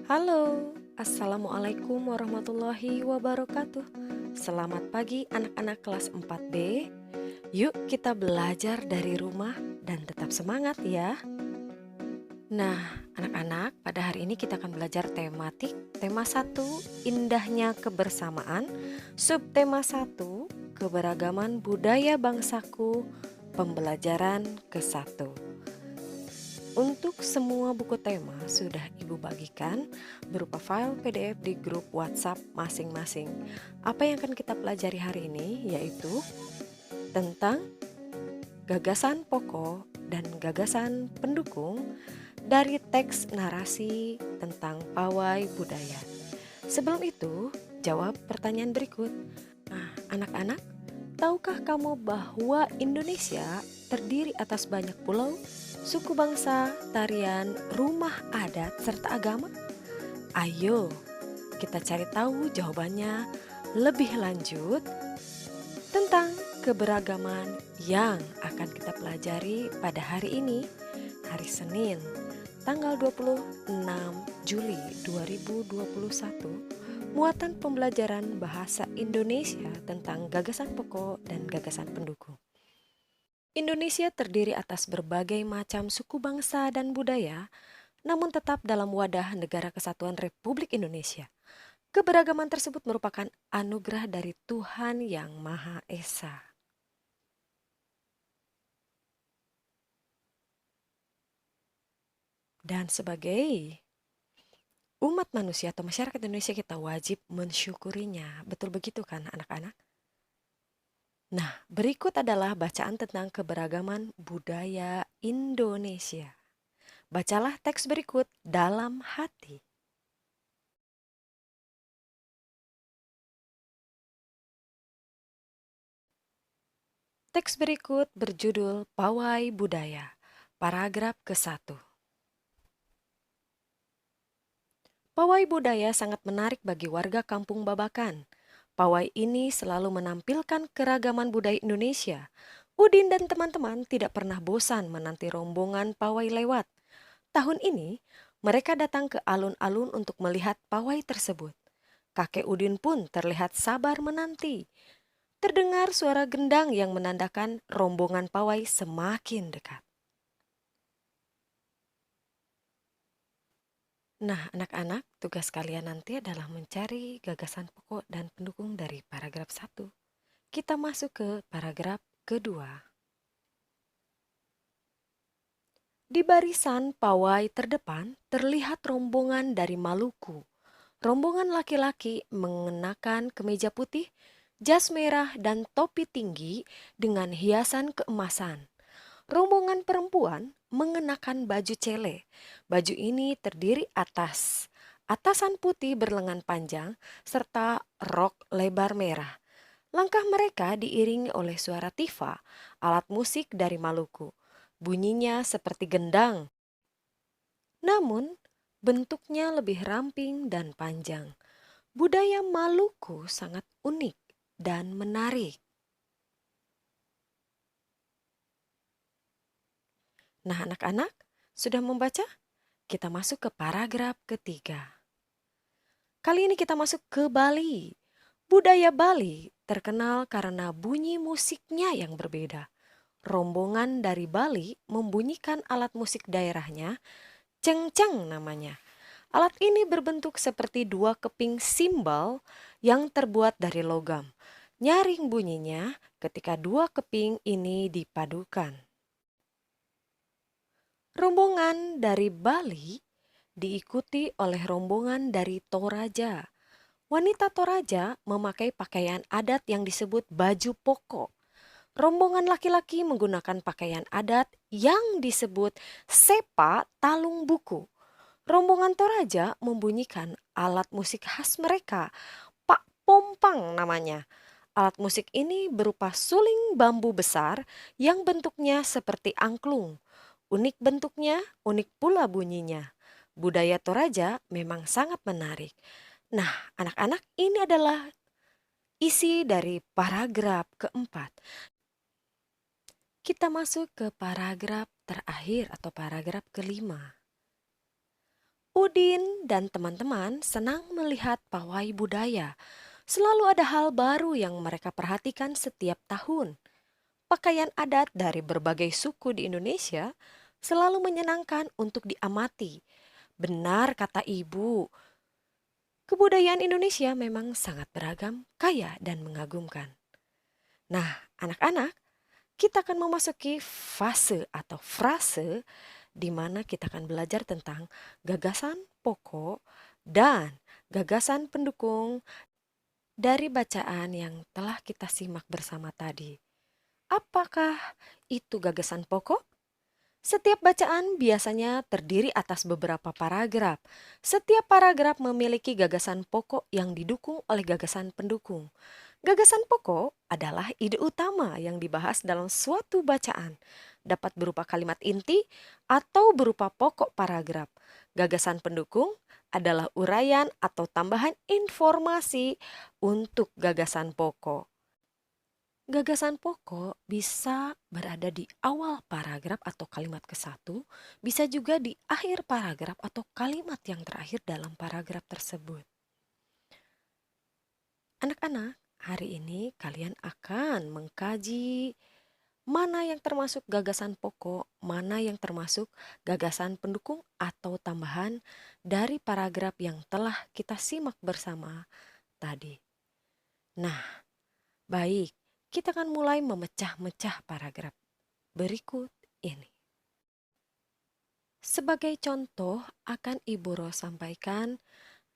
Halo, Assalamualaikum warahmatullahi wabarakatuh. Selamat pagi anak-anak kelas 4B. Yuk kita belajar dari rumah dan tetap semangat ya. Nah, anak-anak, pada hari ini kita akan belajar tematik. Tema 1, indahnya kebersamaan. Subtema 1, keberagaman budaya bangsaku. Pembelajaran ke-1. Untuk semua buku tema sudah Ibu bagikan berupa file PDF di grup WhatsApp masing-masing. Apa yang akan kita pelajari hari ini yaitu tentang gagasan pokok dan gagasan pendukung dari teks narasi tentang pawai budaya. Sebelum itu, jawab pertanyaan berikut. Nah, anak-anak, tahukah kamu bahwa Indonesia terdiri atas banyak pulau, suku bangsa, tarian, rumah adat, serta agama? Ayo, kita cari tahu jawabannya lebih lanjut tentang keberagaman yang akan kita pelajari pada hari ini, hari Senin, tanggal 26 Juli 2021. Muatan pembelajaran bahasa Indonesia tentang gagasan pokok dan gagasan pendukung. Indonesia terdiri atas berbagai macam suku bangsa dan budaya, namun tetap dalam wadah Negara Kesatuan Republik Indonesia. Keberagaman tersebut merupakan anugerah dari Tuhan Yang Maha Esa. Dan sebagai umat manusia atau masyarakat Indonesia, kita wajib mensyukurinya. Betul begitu kan anak-anak? Nah, berikut adalah bacaan tentang keberagaman budaya Indonesia. Bacalah teks berikut dalam hati. Teks berikut berjudul Pawai Budaya, paragraf ke-1. Pawai budaya sangat menarik bagi warga Kampung Babakan. Pawai ini selalu menampilkan keragaman budaya Indonesia. Udin dan teman-teman tidak pernah bosan menanti rombongan pawai lewat. Tahun ini, mereka datang ke alun-alun untuk melihat pawai tersebut. Kakek Udin pun terlihat sabar menanti. Terdengar suara gendang yang menandakan rombongan pawai semakin dekat. Nah, anak-anak, tugas kalian nanti adalah mencari gagasan pokok dan pendukung dari paragraf 1. Kita masuk ke paragraf kedua. Di barisan pawai terdepan terlihat rombongan dari Maluku. Rombongan laki-laki mengenakan kemeja putih, jas merah, dan topi tinggi dengan hiasan keemasan. Rombongan perempuan mengenakan baju cele. Baju ini terdiri atas atasan putih berlengan panjang serta rok lebar merah. Langkah mereka diiringi oleh suara tifa, alat musik dari Maluku. Bunyinya seperti gendang, namun bentuknya lebih ramping dan panjang. Budaya Maluku sangat unik dan menarik. Nah, anak-anak, sudah membaca? Kita masuk ke paragraf ketiga. Kali ini kita masuk ke Bali. Budaya Bali terkenal karena bunyi musiknya yang berbeda. Rombongan dari Bali membunyikan alat musik daerahnya, cengceng namanya. Alat ini berbentuk seperti dua keping simbal yang terbuat dari logam. Nyaring bunyinya ketika dua keping ini dipadukan. Rombongan dari Bali diikuti oleh rombongan dari Toraja. Wanita Toraja memakai pakaian adat yang disebut baju pokok. Rombongan laki-laki menggunakan pakaian adat yang disebut sepa talung buku. Rombongan Toraja membunyikan alat musik khas mereka, Pak Pompang namanya. Alat musik ini berupa suling bambu besar yang bentuknya seperti angklung. Unik bentuknya, unik pula bunyinya. Budaya Toraja memang sangat menarik. Nah, anak-anak, ini adalah isi dari paragraf keempat. Kita masuk ke paragraf terakhir atau paragraf kelima. Udin dan teman-teman senang melihat pawai budaya. Selalu ada hal baru yang mereka perhatikan setiap tahun. Pakaian adat dari berbagai suku di Indonesia selalu menyenangkan untuk diamati. Benar kata ibu, kebudayaan Indonesia memang sangat beragam, kaya, dan mengagumkan. Nah, anak-anak, kita akan memasuki fase atau frase di mana kita akan belajar tentang gagasan pokok dan gagasan pendukung dari bacaan yang telah kita simak bersama tadi. Apakah itu gagasan pokok? Setiap bacaan biasanya terdiri atas beberapa paragraf. Setiap paragraf memiliki gagasan pokok yang didukung oleh gagasan pendukung. Gagasan pokok adalah ide utama yang dibahas dalam suatu bacaan. Dapat berupa kalimat inti atau berupa pokok paragraf. Gagasan pendukung adalah uraian atau tambahan informasi untuk gagasan pokok. Gagasan pokok bisa berada di awal paragraf atau kalimat ke-1, bisa juga di akhir paragraf atau kalimat yang terakhir dalam paragraf tersebut. Anak-anak, hari ini kalian akan mengkaji mana yang termasuk gagasan pokok, mana yang termasuk gagasan pendukung atau tambahan dari paragraf yang telah kita simak bersama tadi. Nah, baik, kita akan mulai memecah-mecah paragraf berikut ini. Sebagai contoh akan Ibu Ros sampaikan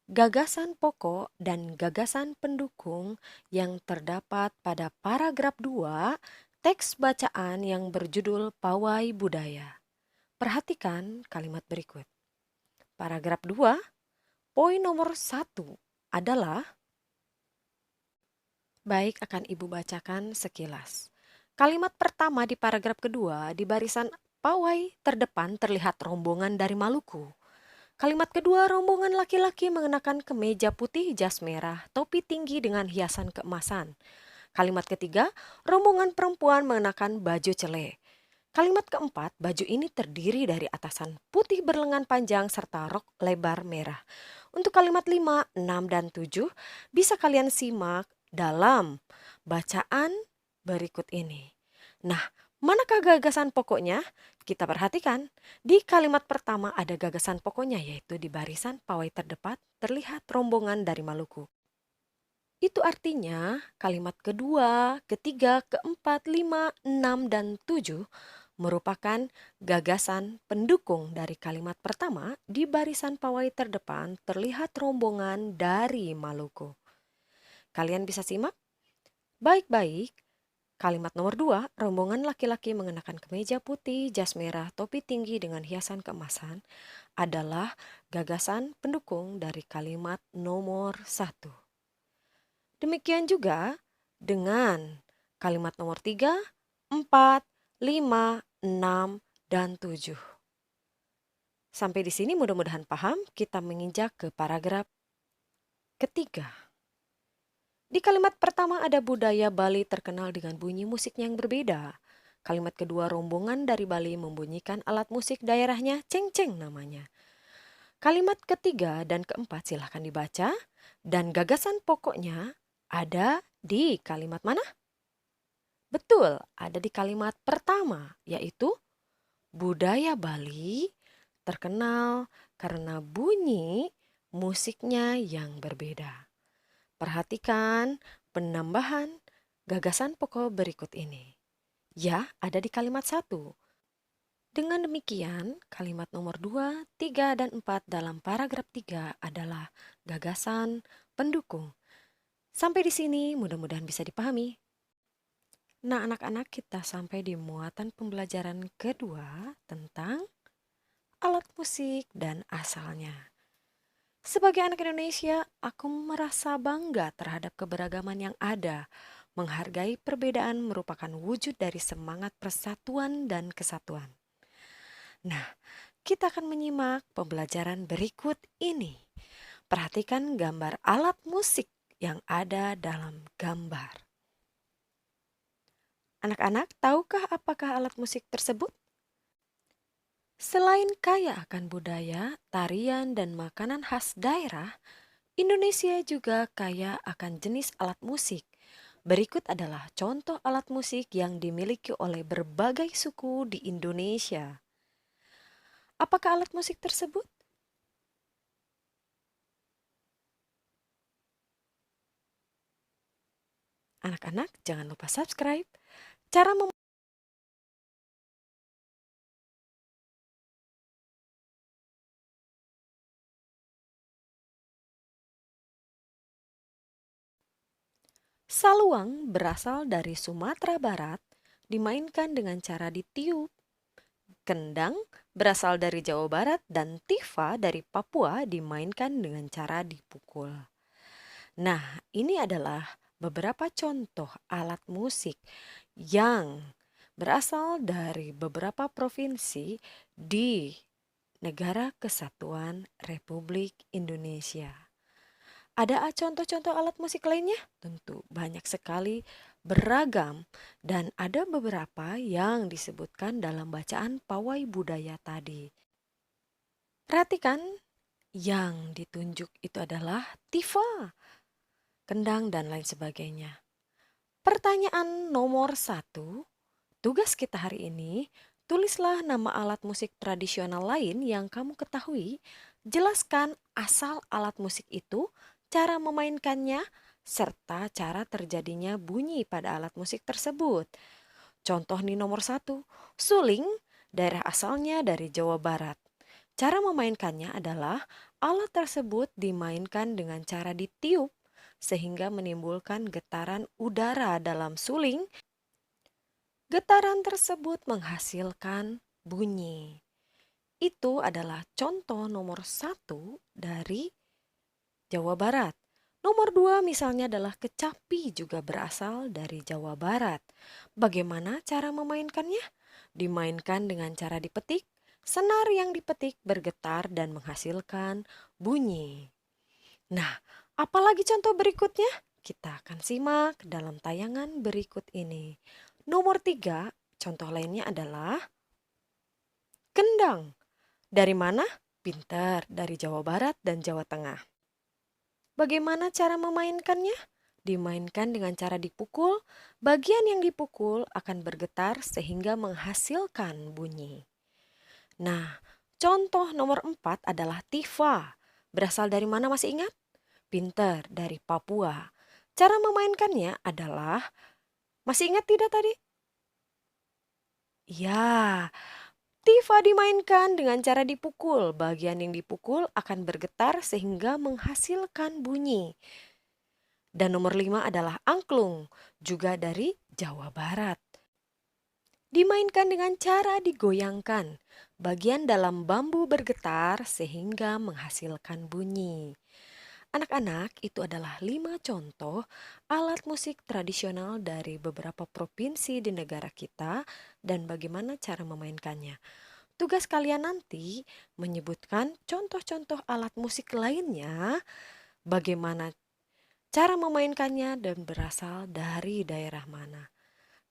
gagasan pokok dan gagasan pendukung yang terdapat pada paragraf 2 teks bacaan yang berjudul Pawai Budaya. Perhatikan kalimat berikut. Paragraf 2, poin nomor 1 adalah, baik akan Ibu bacakan sekilas. Kalimat pertama di paragraf kedua di barisan pawai terdepan terlihat rombongan dari Maluku. Kalimat kedua, rombongan laki-laki mengenakan kemeja putih jas merah, topi tinggi dengan hiasan keemasan. Kalimat ketiga, rombongan perempuan mengenakan baju cele. Kalimat keempat, baju ini terdiri dari atasan putih berlengan panjang serta rok lebar merah. Untuk kalimat 5, 6, dan 7 bisa kalian simak dalam bacaan berikut ini. Nah, manakah gagasan pokoknya? Kita perhatikan, di kalimat pertama ada gagasan pokoknya yaitu di barisan pawai terdepan terlihat rombongan dari Maluku. Itu artinya kalimat kedua, ketiga, keempat, lima, enam, dan tujuh merupakan gagasan pendukung dari kalimat pertama di barisan pawai terdepan terlihat rombongan dari Maluku. Kalian bisa simak baik-baik. Kalimat nomor 2, rombongan laki-laki mengenakan kemeja putih, jas merah, topi tinggi dengan hiasan keemasan adalah gagasan pendukung dari kalimat nomor 1. Demikian juga dengan kalimat nomor 3, 4, 5, 6, dan 7. Sampai di sini mudah-mudahan paham, kita menginjak ke paragraf ketiga. Di kalimat pertama ada budaya Bali terkenal dengan bunyi musik yang berbeda. Kalimat kedua, rombongan dari Bali membunyikan alat musik daerahnya ceng-ceng namanya. Kalimat ketiga dan keempat silahkan dibaca dan gagasan pokoknya ada di kalimat mana? Betul, ada di kalimat pertama yaitu budaya Bali terkenal karena bunyi musiknya yang berbeda. Perhatikan penambahan gagasan pokok berikut ini. Ya, ada di kalimat 1. Dengan demikian, kalimat nomor 2, 3, dan 4 dalam paragraf 3 adalah gagasan pendukung. Sampai di sini mudah-mudahan bisa dipahami. Nah, anak-anak, kita sampai di muatan pembelajaran kedua tentang alat musik dan asalnya. Sebagai anak Indonesia, aku merasa bangga terhadap keberagaman yang ada. Menghargai perbedaan merupakan wujud dari semangat persatuan dan kesatuan. Nah, kita akan menyimak pembelajaran berikut ini. Perhatikan gambar alat musik yang ada dalam gambar. Anak-anak, tahukah apakah alat musik tersebut? Selain kaya akan budaya, tarian, dan makanan khas daerah, Indonesia juga kaya akan jenis alat musik. Berikut adalah contoh alat musik yang dimiliki oleh berbagai suku di Indonesia. Apakah alat musik tersebut? Anak-anak, jangan lupa subscribe. Cara Saluang berasal dari Sumatera Barat, dimainkan dengan cara ditiup. Kendang berasal dari Jawa Barat dan tifa dari Papua dimainkan dengan cara dipukul. Nah, ini adalah beberapa contoh alat musik yang berasal dari beberapa provinsi di Negara Kesatuan Republik Indonesia. Ada contoh-contoh alat musik lainnya? Tentu banyak sekali, beragam, dan ada beberapa yang disebutkan dalam bacaan pawai budaya tadi. Perhatikan, yang ditunjuk itu adalah tifa, kendang, dan lain sebagainya. Pertanyaan nomor 1, tugas kita hari ini, tulislah nama alat musik tradisional lain yang kamu ketahui. Jelaskan asal alat musik itu, cara memainkannya, serta cara terjadinya bunyi pada alat musik tersebut. Contoh nih nomor 1, suling, daerah asalnya dari Jawa Barat. Cara memainkannya adalah alat tersebut dimainkan dengan cara ditiup sehingga menimbulkan getaran udara dalam suling. Getaran tersebut menghasilkan bunyi. Itu adalah contoh nomor 1 dari Jawa Barat. Nomor 2 misalnya adalah kecapi, juga berasal dari Jawa Barat. Bagaimana cara memainkannya? Dimainkan dengan cara dipetik. Senar yang dipetik bergetar dan menghasilkan bunyi. Nah, apalagi contoh berikutnya? Kita akan simak dalam tayangan berikut ini. Nomor 3, contoh lainnya adalah kendang. Dari mana? Pintar, dari Jawa Barat dan Jawa Tengah. Bagaimana cara memainkannya? Dimainkan dengan cara dipukul. Bagian yang dipukul akan bergetar sehingga menghasilkan bunyi. Nah, contoh nomor 4 adalah tifa. Berasal dari mana, masih ingat? Pintar, dari Papua. Cara memainkannya adalah, masih ingat tidak tadi? Ya, tifa dimainkan dengan cara dipukul. Bagian yang dipukul akan bergetar sehingga menghasilkan bunyi. Dan nomor 5 adalah angklung, juga dari Jawa Barat. Dimainkan dengan cara digoyangkan. Bagian dalam bambu bergetar sehingga menghasilkan bunyi. Anak-anak, itu adalah 5 contoh alat musik tradisional dari beberapa provinsi di negara kita dan bagaimana cara memainkannya. Tugas kalian nanti menyebutkan contoh-contoh alat musik lainnya, bagaimana cara memainkannya dan berasal dari daerah mana.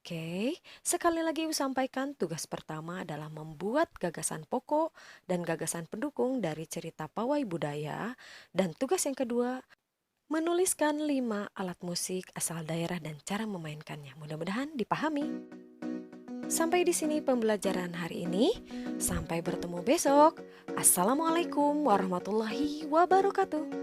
Oke, sekali lagi sampaikan tugas pertama adalah membuat gagasan pokok dan gagasan pendukung dari cerita pawai budaya. Dan tugas yang kedua, menuliskan 5 alat musik asal daerah dan cara memainkannya. Mudah-mudahan dipahami. Sampai di sini pembelajaran hari ini. Sampai bertemu besok. Assalamualaikum warahmatullahi wabarakatuh.